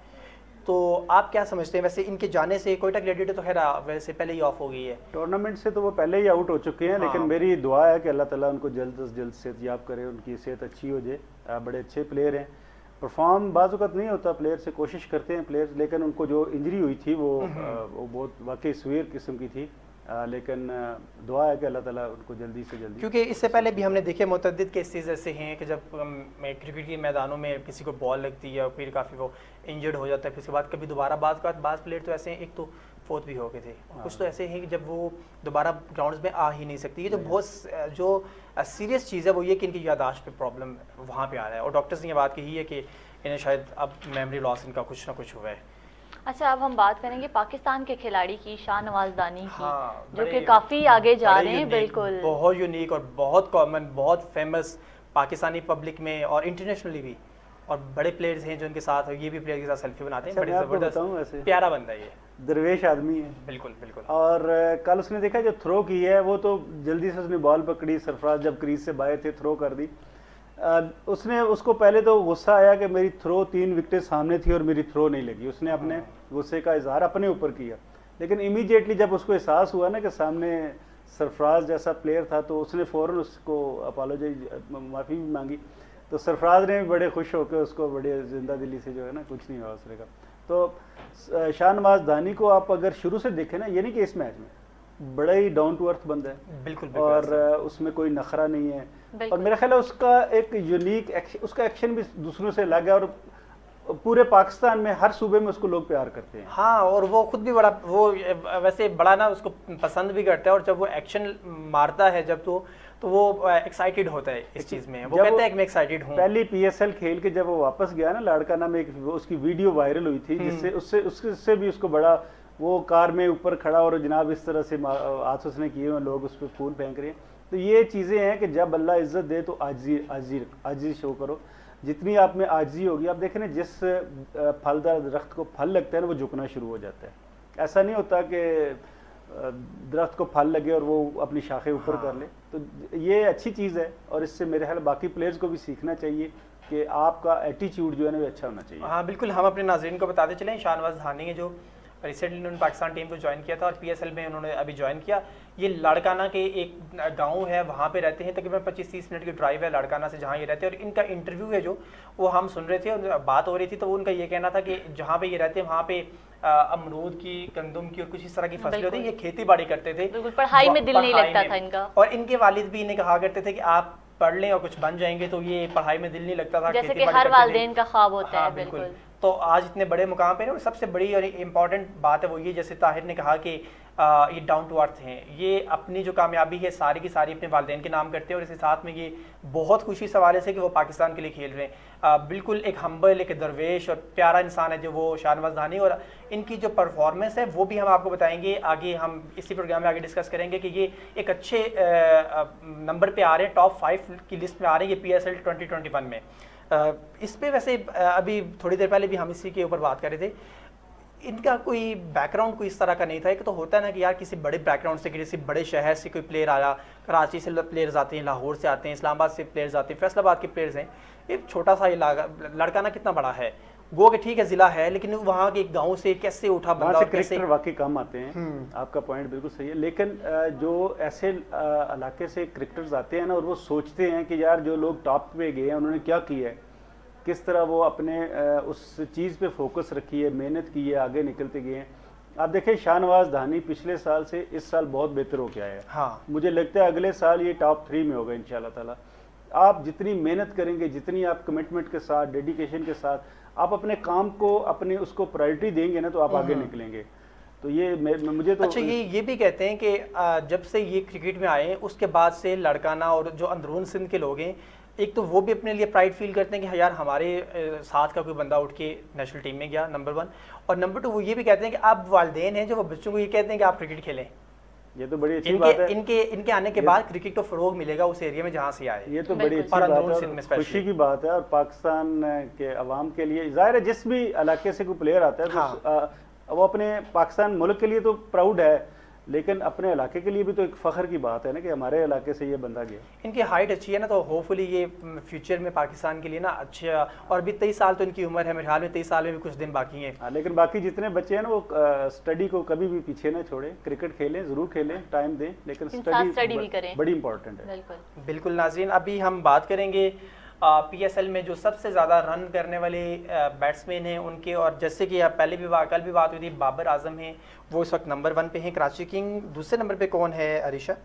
तो आप क्या समझते हैं वैसे इनके जाने से? कोयटा ग्लैडिएटर तो खैर वैसे पहले ही ऑफ हो गई है टूर्नामेंट से, तो वो पहले ही आउट हो चुके हैं। हाँ। लेकिन मेरी दुआ है कि अल्लाह ताला उनको जल्द से जल्द सेहतयाब करे, उनकी सेहत अच्छी हो जाए। बड़े अच्छे प्लेयर हैं, परफॉर्म बाज़-औक़ात नहीं होता प्लेयर से, कोशिश करते हैं प्लेयर्स, लेकिन उनको जो इंजरी हुई थी वो बहुत वाकई सवीर किस्म की थी। लेकिन दुआ है कि अल्लाह ताला उनको जल्दी से जल्दी, क्योंकि इससे पहले भी हमने देखे मुतअद्दिद केसेस ऐसे हैं कि जब क्रिकेट के मैदानों में किसी को बॉल लगती है और फिर काफ़ी वो इंजर्ड हो जाता है, फिर उसके बाद कभी दोबारा बाज़ प्लेयर तो ऐसे हैं, एक तो फोर्थ भी हो गए थे, कुछ तो ऐसे हैं कि जब वो दोबारा ग्राउंड्स में आ ही नहीं सकती। ये जो बहुत जो सीरियस चीज़ है वो ये कि इनकी याददाश्त पे प्रॉब्लम वहाँ पे आ रहा है और डॉक्टर्स ने ये बात कही है कि इन्हें शायद अब मेमोरी लॉस इनका कुछ ना कुछ हुआ है। अच्छा, अब हम बात करेंगे पाकिस्तान के खिलाड़ी की, शाहनवाज दानी की, हाँ, जो कि काफ़ी आगे जा रहे हैं। बिल्कुल बहुत यूनिक और बहुत कॉमन, बहुत फेमस पाकिस्तानी पब्लिक में और इंटरनेशनली भी, और बड़े प्लेयर्स हैं जो इनके साथ, ये भी प्लेयर के साथ सेल्फी बनाते हैं। बड़े ज़बरदस्त प्यारा बंदा है ये, दरवेश आदमी है। बिल्कुल बिल्कुल। और कल उसने देखा जो थ्रो की है वो तो जल्दी से उसने बॉल पकड़ी, सरफराज जब क्रीज से बाहर थे थ्रो कर दी। उसने उसको पहले तो गुस्सा आया कि मेरी थ्रो 3 विकेटें सामने थी और मेरी थ्रो नहीं लगी, उसने अपने गुस्से का इजहार अपने ऊपर किया। लेकिन इमीडिएटली जब उसको एहसास हुआ ना कि सामने सरफराज जैसा प्लेयर था तो उसने फ़ौरन उसको अपोलोजाइज, माफ़ी भी मांगी। तो सरफराज ने भी बड़े खुश होकर उसको बड़े जिंदा दिली से जो है ना, कुछ नहीं हुआ उसने का। तो शाहनवाज दानी को आप अगर शुरू से देखें ना, ये नहीं कि इस मैच में बड़ा ही डाउन टू अर्थ बंदा है, बिल्कुल, और उसमें कोई नखरा नहीं है, और मेरा ख्याल है उसका एक यूनिक उसका एक्शन भी दूसरों से अलग है, और पूरे पाकिस्तान में हर सूबे में उसको लोग प्यार करते हैं। हाँ, और वो खुद भी बड़ा, वो वैसे बड़ा ना उसको पसंद भी करता है, और जब वो एक्शन मारता है जब तो वो एक्साइटेड होता है इस चीज़ में, वो कहता है कि मैं एक्साइटेड हूँ। पहली PSL खेल के जब वो वापस गया ना लाड़काना में, एक उसकी वीडियो वायरल हुई थी जिससे उससे भी उसको बड़ा, वो कार में ऊपर खड़ा और जनाब इस तरह से हाथ उसने किए हुए, लोग उस पर फूल फेंक रहे हैं। तो ये चीज़ें हैं कि जब अल्लाह इज्जत दे तो आजी शो करो, जितनी आप में आजी होगी। आप देखें ना, जिस फलदार दरख्त को फल लगता है ना वो झुकना शुरू हो जाता है। ऐसा नहीं होता कि दरख्त को फल लगे और वो अपनी शाखें ऊपर कर ले। तो ये अच्छी चीज़ है, और इससे मेरे ख्याल बाकी प्लेयर्स को भी सीखना चाहिए कि आपका एटीट्यूड जो है ना वो अच्छा होना चाहिए। हाँ बिल्कुल, हम अपने नाज़रीन को बताते चलें, शाहनवाज दानी है जो रिसेंटली उन्होंने पाकिस्तान टीम को ज्वाइन किया था और PSL में उन्होंने अभी ज्वाइन किया। ये लाड़काना के एक गांव है, वहाँ पे रहते हैं, तकरीबन 25-30 मिनट की ड्राइव है लाड़काना से जहाँ ये रहते हैं। और इनका इंटरव्यू है जो वो हम सुन रहे थे और बात हो रही थी, तो उनका ये कहना था कि जहाँ पे ये रहते हैं वहाँ पे अमरूद की, गंदम की और कुछ इस तरह की फसलें होती है, ये खेती बाड़ी करते थे। पढ़ाई में दिल नहीं लगता था इनका, और इनके वालिद भी इन्हें कहा करते थे कि आप पढ़ लें और कुछ बन जाएंगे, तो ये पढ़ाई में दिल नहीं लगता था, जैसे कि हर वालिदैन का ख्वाब होता है। बिल्कुल। तो आज इतने बड़े मुकाम पे, और सबसे बड़ी और इम्पॉर्टेंट बात है वो ये, जैसे ताहिर ने कहा कि ये डाउन टू अर्थ हैं, ये अपनी जो कामयाबी है सारी की सारी अपने वालिदैन के नाम करते हैं, और इसके साथ में ये बहुत खुशी से हवाले से कि वो पाकिस्तान के लिए खेल रहे हैं। बिल्कुल एक हम्बल, एक दरवेश और प्यारा इंसान है जो वो शाहनवाज दानी, और इनकी जो परफॉर्मेंस है वो भी हम आपको बताएंगे आगे, हम इसी प्रोग्राम में आगे डिस्कस करेंगे कि ये एक अच्छे नंबर पे आ रहे हैं, टॉप 5 की लिस्ट में आ रहे हैं ये PSL 2021 में। इस पे वैसे अभी थोड़ी देर पहले भी हम इसी के ऊपर बात कर रहे थे, इनका कोई बैकग्राउंड कोई इस तरह का नहीं था। एक तो होता है ना कि यार किसी बड़े बैकग्राउंड से, किसी बड़े शहर से कोई प्लेयर आया, कराची से प्लेयर्स आते हैं, लाहौर से आते हैं, इस्लामाबाद से प्लेयर्स आते हैं, फैसलाबाद के प्लेयर्स हैं। एक छोटा सा लड़काना कितना बड़ा है, गो के ठीक है ज़िला है, लेकिन वहाँ के गांव से कैसे उठा बंदा, से क्रिकेटर वाकई कम आते हैं। आपका पॉइंट बिल्कुल सही है, लेकिन जो ऐसे इलाके से क्रिकेटर्स आते हैं ना, और वो सोचते हैं कि यार जो लोग टॉप पे गए हैं उन्होंने क्या किया है, किस तरह वो अपने उस चीज़ पे फोकस रखी है, मेहनत की है, आगे निकलते गए हैं। आप देखें शाहनवाज दानी पिछले साल से इस साल बहुत बेहतर हो गया है। हाँ, मुझे लगता है अगले साल ये टॉप 3 में होगा इंशाल्लाह ताला। आप जितनी मेहनत करेंगे, जितनी आप कमिटमेंट के साथ, डेडिकेशन के साथ आप अपने काम को, अपने उसको प्रायोरिटी देंगे ना, तो आप आगे निकलेंगे। तो ये मुझे तो अच्छा, ये भी कहते हैं कि जब से ये क्रिकेट में आए उसके बाद से लड़काना और जो अंदरून सिंध के लोग हैं, एक तो वो भी अपने लिए प्राइड फील करते हैं कि यार हमारे साथ का कोई बंदा उठ के नेशनल टीम में गया, नंबर 1। और नंबर 2 वो ये भी कहते हैं कि आप वालिदैन हैं जो वो बच्चों को ये कहते हैं कि आप क्रिकेट खेलें, ये तो बड़ी अच्छी बात है। इनके आने के बाद क्रिकेट को फरोग मिलेगा उस एरिया में जहाँ से आए। ये तो बड़ी अच्छी बात है और खुशी की बात है, और पाकिस्तान के अवाम के लिए जाहिर है जिस भी इलाके से कोई प्लेयर आता है तो वो अपने पाकिस्तान मुल्क के लिए तो प्राउड है, लेकिन अपने इलाके के लिए भी तो एक फ़ख्र की बात है ना कि हमारे इलाके से ये बंदा गया। इनकी हाइट अच्छी है ना, तो होपफुली ये फ्यूचर में पाकिस्तान के लिए ना अच्छा, और भी 23 साल तो इनकी उम्र है, मेरे ख्याल में 23 साल में भी कुछ दिन बाकी हैं। हाँ, लेकिन बाकी जितने बच्चे हैं ना वो स्टडी को कभी भी पीछे ना छोड़े, क्रिकेट खेलें, ज़रूर खेलें, टाइम दें, लेकिन स्टडी भी करें, बड़ी इंपॉर्टेंट है। बिल्कुल नाज़रीन, अभी हम बात करेंगे PSL में जो सबसे ज़्यादा रन करने वाले बैट्समैन हैं उनके, और जैसे कि पहले भी कल भी बात हुई थी, बाबर आजम हैं, वो इस वक्त नंबर 1 पे हैं कराची किंग। दूसरे नंबर पे कौन है अरीशा?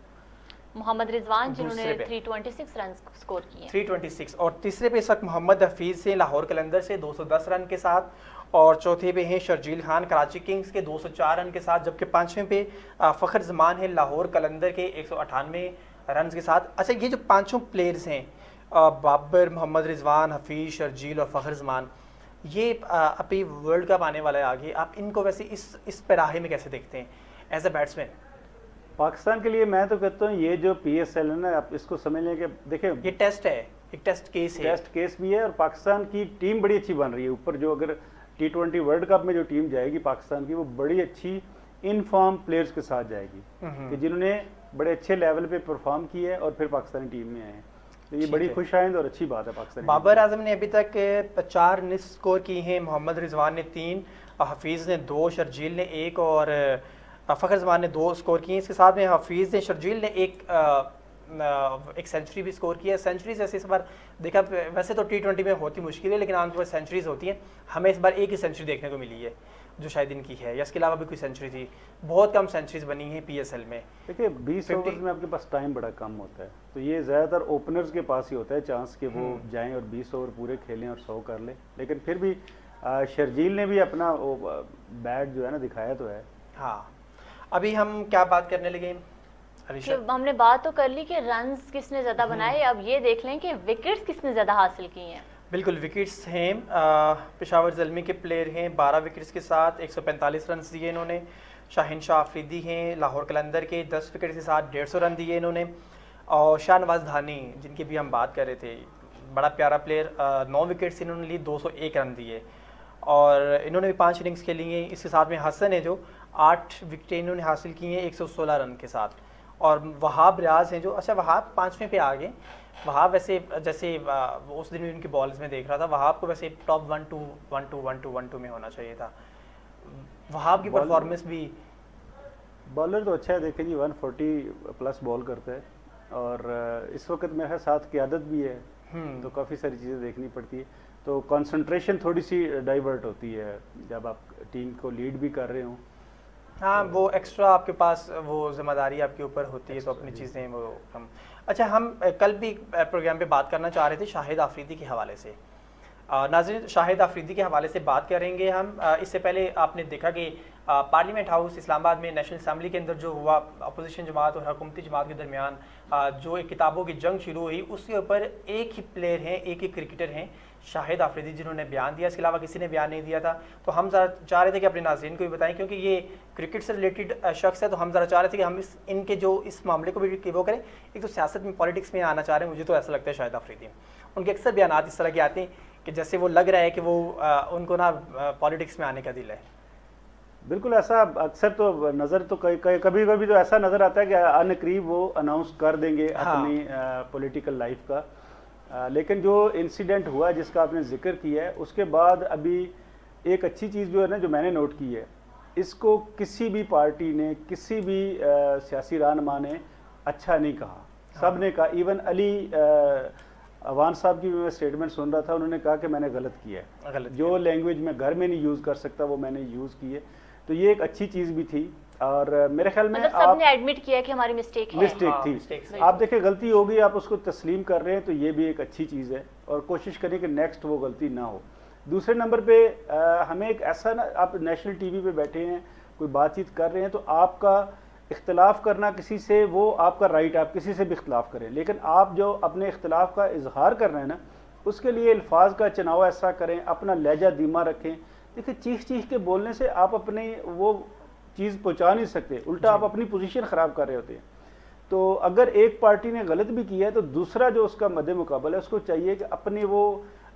मोहम्मद रिजवान, जिन्होंने 326 रन स्कोर किए, 326। और तीसरे पे इस वक्त मोहम्मद हफीज़ से लाहौर कलंदर से 210 रन के साथ, और चौथे पे हैं शर्जील खान कराची किंग्स के 204 रन के साथ, जबकि पाँचवें पे फ़खर जमान है लाहौर कलंदर के 198 रन के साथ। अच्छा, ये जो पाँचों प्लेयर्स हैं बाबर, मोहम्मद रिजवान, हफीज़, शर्जील और फ़खर जमान, ये अभी वर्ल्ड कप आने वाला है आगे, आप इनको वैसे इस पैराहे में कैसे देखते हैं एज अ बैट्समैन? पाकिस्तान के लिए मैं तो कहता हूँ ये जो PSL है ना, आप इसको समझ लें कि देखिए ये टेस्ट है, एक टेस्ट केस है, टेस्ट केस भी है, और पाकिस्तान की टीम बड़ी अच्छी बन रही है ऊपर। जो अगर T20 वर्ल्ड कप में जो टीम जाएगी पाकिस्तान की, वो बड़ी अच्छी इन फॉर्म प्लेयर्स के साथ जाएगी कि जिन्होंने बड़े अच्छे लेवल पे परफॉर्म किया है और फिर पाकिस्तानी टीम में आए हैं। तो ये बड़ी खुश आइंद और अच्छी बात है पाकिस्तान। बाबर आजम ने अभी तक 4 इनिंग्स स्कोर की हैं, मोहम्मद रिजवान ने 3, हफीज़ ने 2, शर्जील ने 1 और फ़खर जमान ने 2 स्कोर किए। इसके साथ में हफीज़ ने, शर्जील ने एक सेंचुरी भी स्कोर किया है। सेंचुरी जैसे इस बार देखा, वैसे तो T20 में होती मुश्किल है, लेकिन आमतौर पर सेंचुरीज होती हैं। हमें इस बार एक ही सेंचुरी देखने को मिली है जो शायद इनकी है, या इसके अलावा भी कोई सेंचुरी थी। बहुत कम सेंचुरीज बनी हैं PSL में। देखिए 20 ओवर में आपके पास टाइम बड़ा कम होता है, तो ये ज़्यादातर ओपनर्स के पास ही होता है चांस कि वो जाएं और 20 ओवर पूरे खेलें और 100 कर लें। लेकिन फिर भी शर्जील ने भी अपना वो बैट जो है ना दिखाया तो है। हाँ, अभी हम क्या बात करने लगे कि हमने बात तो कर ली कि रन्स किसने ज़्यादा बनाए, अब ये देख लें कि विकेट्स किसने ज़्यादा हासिल की हैं। बिल्कुल, विकेट्स हैं पेशावर ज़ल्मी के प्लेयर हैं, 12 विकेट्स के साथ 145 रन दिए इन्होंने। शाहीन शाह अफरीदी हैं लाहौर कलंदर के, 10 विकेट के साथ 150 रन दिए इन्होंने। और शाहनवाज धानी, जिनकी भी हम बात कर रहे थे, बड़ा प्यारा प्लेयर, 9 विकेट्स इन्होंने ली, 201 रन दिए, और इन्होंने भी 5 इनिंग्स खेली हैं। इसके साथ में हसन है जो 8 विकेटें इन्होंने हासिल की हैं 116 रन के साथ। और वहाब रियाज हैं जो, अच्छा वहाब 5वें पे आ गए। वहाब वैसे जैसे उस दिन भी उनकी बॉल्स में देख रहा था, वहाब को वैसे टॉप 1-2 में होना चाहिए था। वहाब की परफॉर्मेंस भी, बॉलर तो अच्छा है, देखें जी 140 प्लस बॉल करता है, और इस वक्त मेरे साथ क़यादत भी है, तो काफ़ी सारी चीज़ें देखनी पड़ती है, तो कंसंट्रेशन थोड़ी सी डाइवर्ट होती है जब आप टीम को लीड भी कर रहे हो। हाँ, वो एक्स्ट्रा आपके पास वो जिम्मेदारी आपके ऊपर होती है, तो अपनी चीज़ें वो कम। अच्छा, हम कल भी प्रोग्राम पे बात करना चाह रहे थे शाहिद आफरीदी के हवाले से। नाज़रीन, शाहिद आफरीदी के हवाले से बात करेंगे हम। इससे पहले आपने देखा कि पार्लियामेंट हाउस इस्लामाबाद में नेशनल असम्बली के अंदर जो हुआ, अपोजिशन जमात और हुकूमती जमात के दरमियान जो एक किताबों की जंग शुरू हुई, उसके ऊपर एक ही प्लेयर हैं, एक ही क्रिकेटर हैं, शाहिद आफरीदी, जिन्होंने बयान दिया। इसके अलावा किसी ने बयान नहीं दिया था। तो हम ज़रा चाह रहे थे कि अपने नाज़रीन को भी बताएं, क्योंकि ये क्रिकेट से रिलेटेड शख्स है, तो हम ज़रा चाह रहे थे कि हम इनके जो इस मामले को भी वो करें। एक तो सियासत में, पॉलिटिक्स में आना चाह रहे हैं, मुझे तो ऐसा लगता है शाहिद आफरीदी, उनके अक्सर बयान इस तरह के आते हैं कि जैसे वो लग रहा है कि वो उनको ना पॉलिटिक्स में आने का दिल है। बिल्कुल ऐसा अक्सर तो नज़र तो कभी कभी तो ऐसा नज़र आता है कि अनकरीब वो अनाउंस कर देंगे अपनी पॉलिटिकल लाइफ का। लेकिन जो इंसिडेंट हुआ जिसका आपने जिक्र किया है, उसके बाद अभी एक अच्छी चीज़ जो है ना, जो मैंने नोट की है, इसको किसी भी पार्टी ने, किसी भी सियासी रहनुमा ने अच्छा नहीं कहा। सब ने कहा, इवन अली अवान साहब की भी मैं स्टेटमेंट सुन रहा था, उन्होंने कहा कि मैंने गलत किया है, जो लैंग्वेज मैं घर में नहीं यूज़ कर सकता वो मैंने यूज़ की है। तो ये एक अच्छी चीज़ भी थी, और मेरे ख्याल में मतलब सबने एडमिट किया कि हमारी मिस्टेक थी। आप देखिए गलती होगी, आप उसको तस्लीम कर रहे हैं, तो ये भी एक अच्छी चीज़ है, और कोशिश करें कि नेक्स्ट वो गलती ना हो। दूसरे नंबर पे हमें एक ऐसा ना, आप नेशनल टीवी पे बैठे हैं, कोई बातचीत कर रहे हैं, तो आपका इख्तलाफ करना किसी से, वो आपका राइट, आप किसी से भी इख्तलाफ करें, लेकिन आप जो अपने इख्तलाफ का इजहार कर रहे हैं ना, उसके लिए अल्फाज का चुनाव ऐसा करें, अपना लहजा धीमा रखें। देखिए चीख के बोलने से आप अपनी वो चीज़ पहुंचा नहीं सकते, उल्टा आप अपनी पोजीशन ख़राब कर रहे होते हैं। तो अगर एक पार्टी ने गलत भी किया है तो दूसरा जो उसका मद्दे मुकाबला है उसको चाहिए कि अपने वो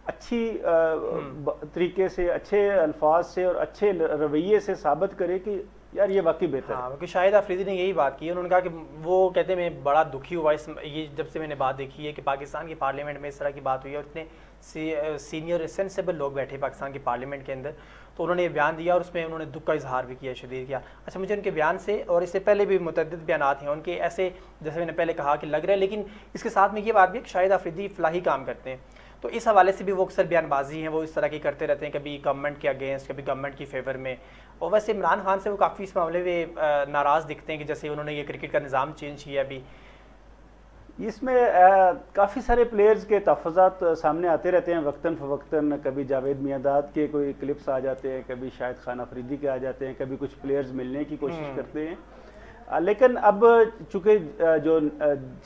अच्छी तरीके से, अच्छे अल्फाज से और अच्छे रवैये से साबित करे कि यार ये वाकई बेहतर है। हाँ, क्योंकि शाहिद अफरीदी ने यही बात की। उन्होंने कहा कि वो कहते हैं मैं बड़ा दुखी हुआ ये जब से मैंने बात देखी है कि पाकिस्तान की पार्लियामेंट में इस तरह की बात हुई है और इतने सीनियर सेंसेबल लोग बैठे पाकिस्तान की पार्लियामेंट के अंदर, तो उन्होंने ये बयान दिया और उसमें उन्होंने दुख का इजहार भी किया, शदीद किया। अच्छा, मुझे उनके बयान से और इससे पहले भी मुतअद्दिद बयानात हैं उनके ऐसे, जैसे मैंने पहले कहा कि लग रहे हैं, लेकिन इसके साथ में ये बात भी कि शाहिद अफरीदी फलाही काम करते हैं, तो इस हवाले से भी वो अक्सर बयानबाजी हैं वो इस तरह की करते रहते हैं, कभी गवर्नमेंट के अगेंस्ट, कभी गवर्नमेंट की फेवर में। और वैसे इमरान खान से वो काफ़ी इस मामले में नाराज़ दिखते हैं कि जैसे उन्होंने ये क्रिकेट का निज़ाम चेंज किया अभी। इसमें काफ़ी सारे प्लेयर्स के तहफ़्फ़ुज़ात सामने आते रहते हैं वक्तन फ़वक्तन। कभी जावेद मियांदाद के कोई क्लिप्स आ जाते हैं, कभी शाहिद खान अफरीदी के आ जाते हैं, कभी कुछ प्लेयर्स मिलने की कोशिश करते हैं। लेकिन अब चूँकि जो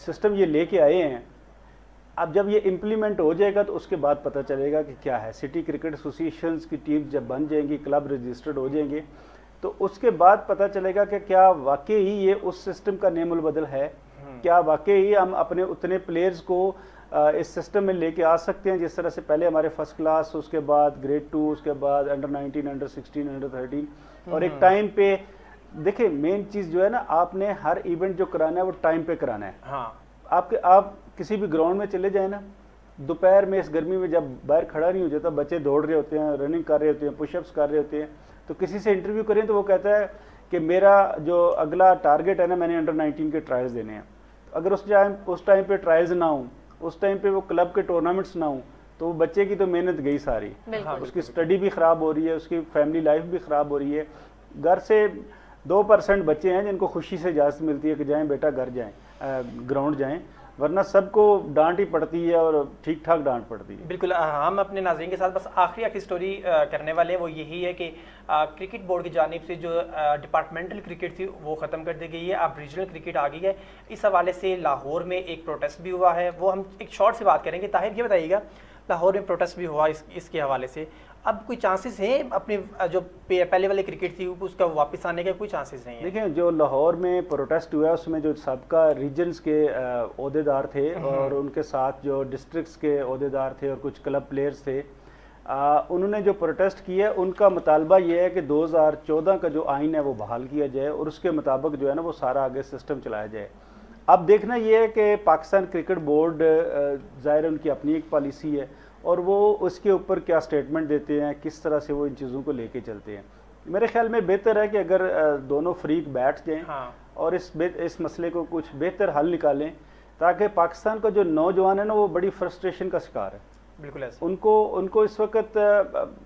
सिस्टम ये लेके आए हैं, अब जब ये इम्प्लीमेंट हो जाएगा तो उसके बाद पता चलेगा कि क्या है। सिटी क्रिकेट एसोसिएशंस की टीम जब बन जाएंगी, क्लब रजिस्टर्ड हो जाएंगे, तो उसके बाद पता चलेगा कि क्या वाकई ये उस सिस्टम का नेमुल बदल है, क्या वाकई हम अपने उतने प्लेयर्स को इस सिस्टम में लेके आ सकते हैं जिस तरह से पहले हमारे फर्स्ट क्लास, उसके बाद ग्रेड 2, उसके बाद अंडर 19, अंडर 16, अंडर 13। और एक टाइम पे देखिए मेन चीज़ जो है ना, आपने हर इवेंट जो कराना है वो टाइम पे कराना है। हाँ, आप किसी भी ग्राउंड में चले जाए ना, दोपहर में इस गर्मी में जब बाहर खड़ा नहीं हो जाता, बच्चे दौड़ रहे होते हैं, रनिंग कर रहे होते हैं, पुशअप्स कर रहे होते हैं, तो किसी से इंटरव्यू करें तो वो कहता है कि मेरा जो अगला टारगेट है ना, मैंने अंडर 19 के ट्रायल्स देने हैं। अगर उस टाइम पे ट्रायल्स ना हो, उस टाइम पे वो क्लब के टूर्नामेंट्स ना हो, तो वो बच्चे की तो मेहनत गई सारी। उसकी स्टडी भी ख़राब हो रही है, उसकी फैमिली लाइफ भी ख़राब हो रही है। घर से 2% बच्चे हैं जिनको खुशी से इजाज़त मिलती है कि जाएं बेटा घर जाएं, ग्राउंड जाएं, वरना सबको डांट ही पड़ती है और ठीक ठाक डांट पड़ती है। बिल्कुल। हम अपने नाज़रीन के साथ बस आखिरी स्टोरी करने वाले हैं, वो यही है कि क्रिकेट बोर्ड की जानिब से जो डिपार्टमेंटल क्रिकेट थी वो ख़त्म कर दी गई है, अब रीजनल क्रिकेट आ गई है। इस हवाले से लाहौर में एक प्रोटेस्ट भी हुआ है, वो हम एक शॉर्ट से बात करेंगे। ताहिर ये बताइएगा, लाहौर में प्रोटेस्ट भी हुआ इसके हवाले से, अब कोई चांसेस हैं अपने जो पहले वाले क्रिकेट थी उसका वापस आने के? कोई चांसेस नहीं है। देखिए, जो लाहौर में प्रोटेस्ट हुआ उसमें जो सबका रीजन्स के ओहदेदार थे और उनके साथ जो डिस्ट्रिक्ट्स के ओहदेदार थे और कुछ क्लब प्लेयर्स थे, उन्होंने जो प्रोटेस्ट किया उनका मुतालबा ये है कि 2014 का जो आइन है वो बहाल किया जाए और उसके मुताबिक जो है ना वो सारा आगे सिस्टम चलाया जाए। अब देखना ये है कि पाकिस्तान क्रिकेट बोर्ड ज़ाहिर उनकी अपनी एक पॉलिसी है और वो उसके ऊपर क्या स्टेटमेंट देते हैं, किस तरह से वो इन चीज़ों को लेके चलते हैं। मेरे ख्याल में बेहतर है कि अगर दोनों फरीक बैठ जाएं और इस मसले को कुछ बेहतर हल निकालें, ताकि पाकिस्तान का जो नौजवान है ना वो बड़ी फ्रस्ट्रेशन का शिकार है। बिल्कुल ऐसा। उनको इस वक्त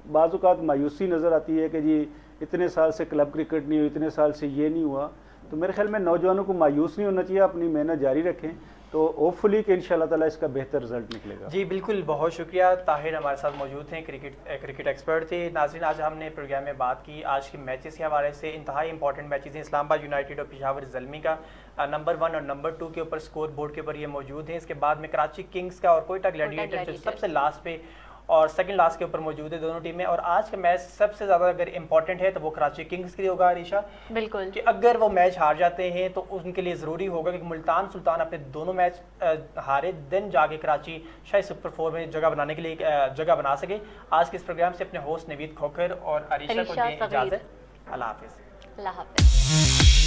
बाज़ औक़ात मायूसी नज़र आती है कि जी इतने साल से क्लब क्रिकेट नहीं हुई, इतने साल से ये नहीं हुआ। तो मेरे ख्याल में नौजवानों को मायूस नहीं होना चाहिए, अपनी मेहनत जारी रखें, तो होपफुली कि इंशाल्लाह ताला इसका बेहतर रिजल्ट निकलेगा। जी बिल्कुल, बहुत शुक्रिया। ताहिर हमारे साथ मौजूद थे, क्रिकेट एक्सपर्ट थे। नाज़रीन, आज हमने प्रोग्राम में बात की आज के मैचेस के हवाले से। इंतहाई इंपॉर्टेंट मैचेस हैं। इस्लामाबाद यूनाइटेड और पेशावर ज़ल्मी का नंबर 1 और नंबर 2 के ऊपर स्कोर बोर्ड के ऊपर ये मौजूद हैं। इसके बाद में कराची किंग्स का और कोयटा ग्लैडिएटर्स जो सबसे लास्ट पे और सेकंड लास्ट के ऊपर मौजूद है दोनों टीमें। और आज का मैच सबसे ज़्यादा अगर इंपॉर्टेंट है तो वो कराची किंग्स के लिए होगा अरीशा। बिल्कुल, कि अगर वो मैच हार जाते हैं तो उनके लिए ज़रूरी होगा कि मुल्तान सुल्तान अपने दोनों मैच हारे, दिन जाके कराची शायद सुपर 4 में जगह बनाने के लिए जगह बना सके। आज के इस प्रोग्राम से अपने होस्ट नवीद खोखर और अरीशा को दें इजाज़त। अल्लाह हाफिज़। अल्लाह हाफिज़।